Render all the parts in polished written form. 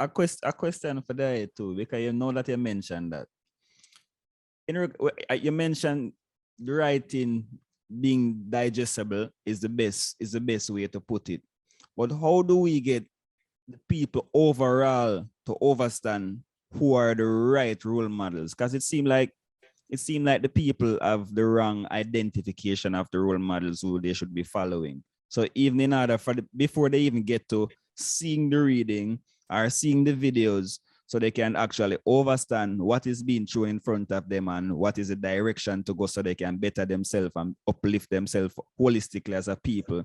a question for that too, because you know that you mentioned that. You mentioned the writing being digestible is the best way to put it. But how do we get the people overall to understand who are the right role models? Because it seemed like the people have the wrong identification of the role models who they should be following. So even in order for before they even get to seeing the reading or seeing the videos, so they can actually understand what is being shown in front of them and what is the direction to go so they can better themselves and uplift themselves holistically as a people.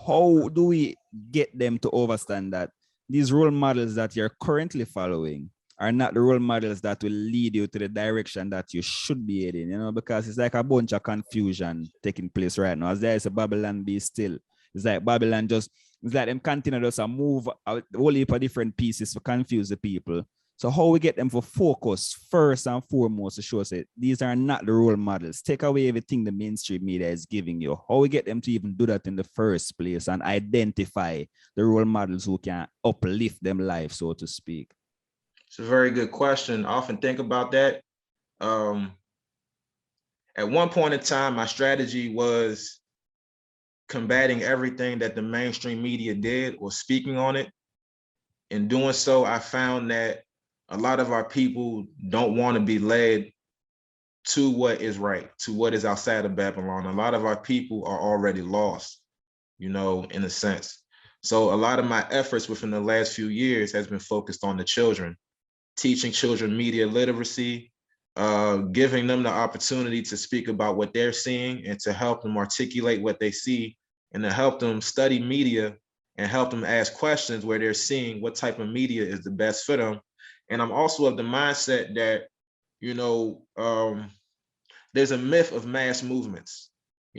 How do we get them to understand that these role models that you're currently following are not the role models that will lead you to the direction that you should be heading, because it's like a bunch of confusion taking place right now. As there is a Babylon be still. It's like Babylon it's like them continue to move a whole heap of different pieces to confuse the people. So how we get them for focus first and foremost to show us that these are not the role models. Take away everything the mainstream media is giving you. How we get them to even do that in the first place and identify the role models who can uplift them life, so to speak. It's a very good question. I often think about that. At one point in time, my strategy was combating everything that the mainstream media did or speaking on it. In doing so, I found that a lot of our people don't want to be led to what is right, to what is outside of Babylon. A lot of our people are already lost, in a sense. So a lot of my efforts within the last few years has been focused on the children, teaching children media literacy, giving them the opportunity to speak about what they're seeing and to help them articulate what they see and to help them study media and help them ask questions where they're seeing what type of media is the best for them. And I'm also of the mindset that, there's a myth of mass movements.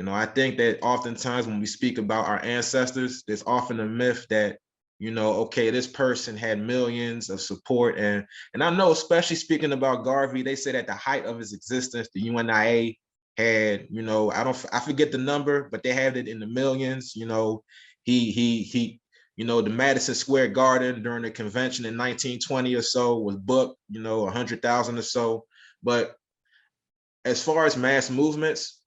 I think that oftentimes when we speak about our ancestors, there's often a myth that, okay, this person had millions of support. And I know, especially speaking about Garvey, they said at the height of his existence, the UNIA had, I forget the number, but they had it in the millions. The Madison Square Garden during the convention in 1920 or so was booked, 100,000 or so. But as far as mass movements,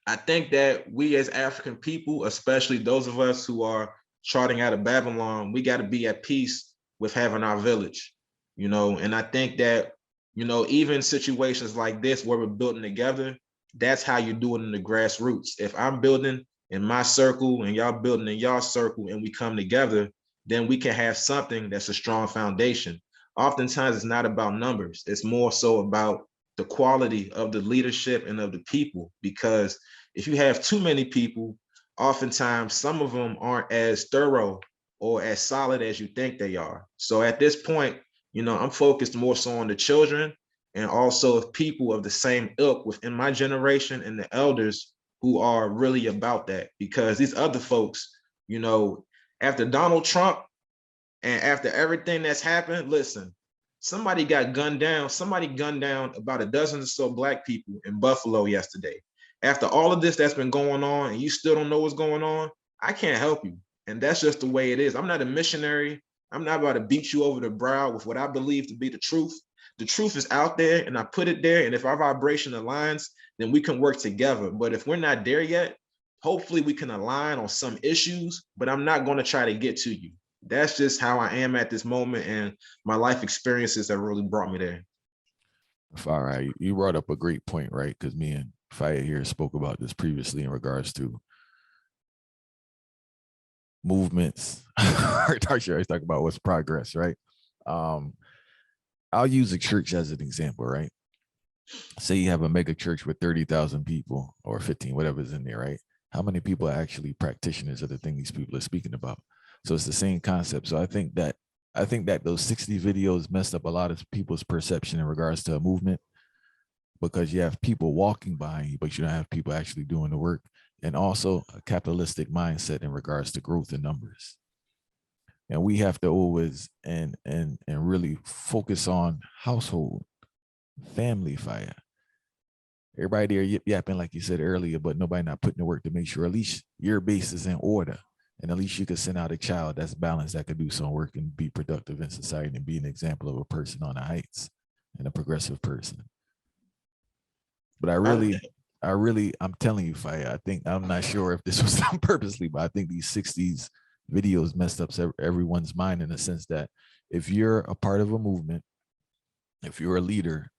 I think that we as African people, especially those of us who are charting out of Babylon, we got to be at peace with having our village, and I think that, even situations like this where we're building together, that's how you do it in the grassroots. If I'm building in my circle and y'all building in y'all circle and we come together, then we can have something that's a strong foundation. Oftentimes it's not about numbers. It's more so about the quality of the leadership and of the people, because if you have too many people, oftentimes some of them aren't as thorough or as solid as you think they are. So at this point, I'm focused more so on the children and also of people of the same ilk within my generation and the elders who are really about that. Because these other folks, after Donald Trump and after everything that's happened, listen, somebody gunned down about a dozen or so Black people in Buffalo yesterday. After all of this that's been going on and you still don't know what's going on, I can't help you. And that's just the way it is. I'm not a missionary. I'm not about to beat you over the brow with what I believe to be the truth. The truth is out there and I put it there. And if our vibration aligns, then we can work together. But if we're not there yet, hopefully we can align on some issues, but I'm not going to try to get to you. That's just how I am at this moment. And my life experiences have really brought me there. All right. You brought up a great point, right? Because me and Faya here spoke about this previously in regards to movements. Tarsha always talk about what's progress, right? I'll use a church as an example, right? Say you have a mega church with 30,000 people or 15, whatever's in there, right? How many people are actually practitioners of the thing these people are speaking about? So it's the same concept. So I think that those 60 videos messed up a lot of people's perception in regards to a movement, because you have people walking behind you, but you don't have people actually doing the work. And also a capitalistic mindset in regards to growth in numbers. And we have to always and really focus on household, family fire. Everybody there yip yapping like you said earlier, but nobody not putting the work to make sure at least your base is in order. And at least you could send out a child that's balanced, that could do some work and be productive in society and be an example of a person on the heights and a progressive person. But I'm telling you, Faya, I think, I'm not sure if this was done purposely, but I think these 60s videos messed up everyone's mind in the sense that if you're a part of a movement, if you're a leader,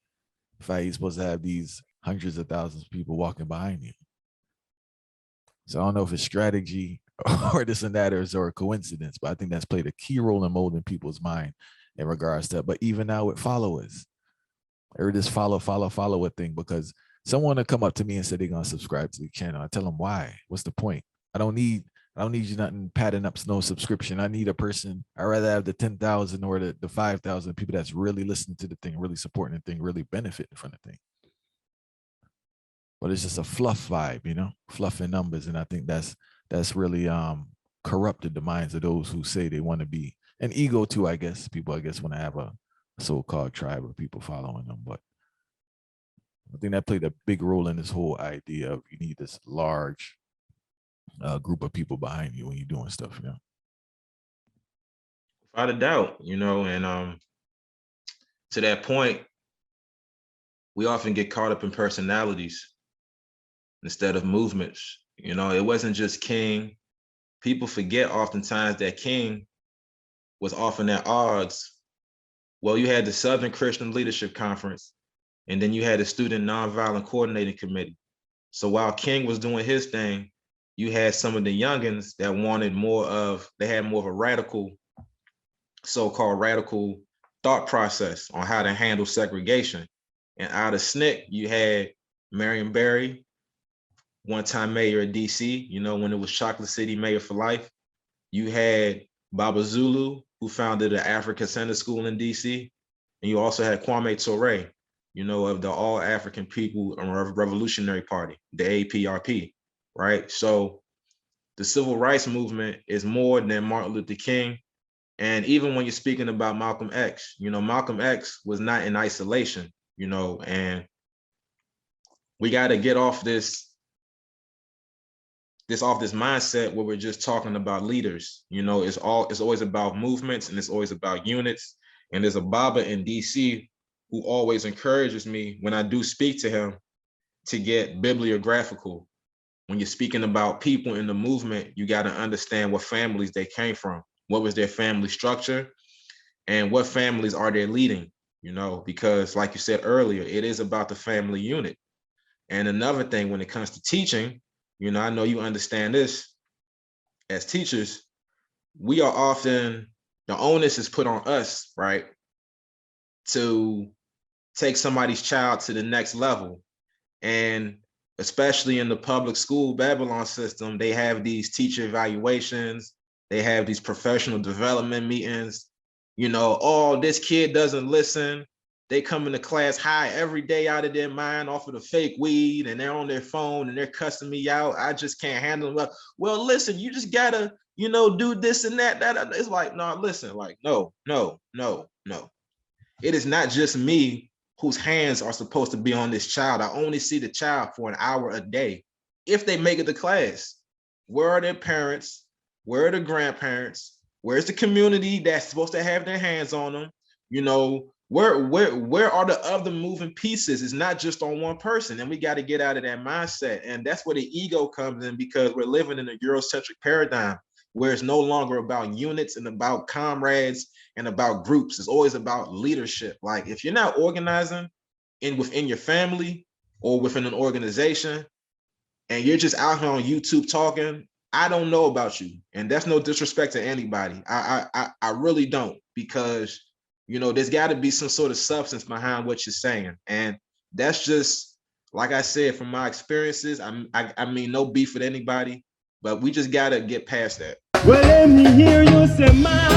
Faya, you're supposed to have these hundreds of thousands of people walking behind you. So I don't know if it's strategy or this and that, or a coincidence, but I think that's played a key role in molding people's mind in regards to that. But even now with followers, or this follow a thing, because someone will come up to me and say they're gonna subscribe to the channel. I tell them why. What's the point? I don't need you nothing padding up no subscription. I need a person. I'd rather have the 10,000 or the 5,000 people that's really listening to the thing, really supporting the thing, really benefiting from the thing. But it's just a fluff vibe, you know, fluff in numbers. And I think that's really corrupted the minds of those who say they want to be, an ego too, I guess. People, I guess, want to have a so-called tribe of people following them. But I think that played a big role in this whole idea of you need this large group of people behind you when you're doing stuff, you know. Without a doubt, you know, and to that point, we often get caught up in personalities instead of movements. You know, it wasn't just King. People forget oftentimes that King was often at odds. Well, you had the Southern Christian Leadership Conference, and then you had the Student Nonviolent Coordinating Committee. So while King was doing his thing, you had some of the youngins that wanted they had more of a radical, so-called radical thought process on how to handle segregation. And out of SNCC, you had Marion Barry, one-time mayor of DC, you know, when it was Chocolate City Mayor for Life. You had Baba Zulu, who founded the African Center School in DC. And you also had Kwame Ture, you know, of the All African People Revolutionary Party, the APRP, right? So the civil rights movement is more than Martin Luther King. And even when you're speaking about Malcolm X, you know, Malcolm X was not in isolation, you know, and we got to get off this mindset where we're just talking about leaders. You know, it's always about movements, and it's always about units. And there's a Baba in DC who always encourages me when I do speak to him to get bibliographical. When you're speaking about people in the movement, you got to understand what families they came from, what was their family structure, and what families are they leading, you know, because like you said earlier, it is about the family unit. And another thing, when it comes to teaching, you know, I know you understand this, as teachers, we are often, the onus is put on us, right, to take somebody's child to the next level. And especially in the public school Babylon system, they have these teacher evaluations, they have these professional development meetings, you know, oh, this kid doesn't listen. They come into class high every day out of their mind off of the fake weed, and they're on their phone and they're cussing me out. I just can't handle them. Well, listen, you just gotta, you know, do this and that. It's like, no, listen, like, no. It is not just me whose hands are supposed to be on this child. I only see the child for an hour a day. If they make it to class, where are their parents? Where are the grandparents? Where's the community that's supposed to have their hands on them? You know, where are the other moving pieces? It's not just on one person, and we got to get out of that mindset. And that's where the ego comes in, because we're living in a Eurocentric paradigm where it's no longer about units and about comrades and about groups. It's always about leadership. Like, if you're not organizing within your family or within an organization, and you're just out here on YouTube talking, I don't know about you. And that's no disrespect to anybody. I really don't, because, you know, there's got to be some sort of substance behind what you're saying. And that's just, like I said, from my experiences, I mean, no beef with anybody, but we just got to get past that. Well, let me hear you say, man.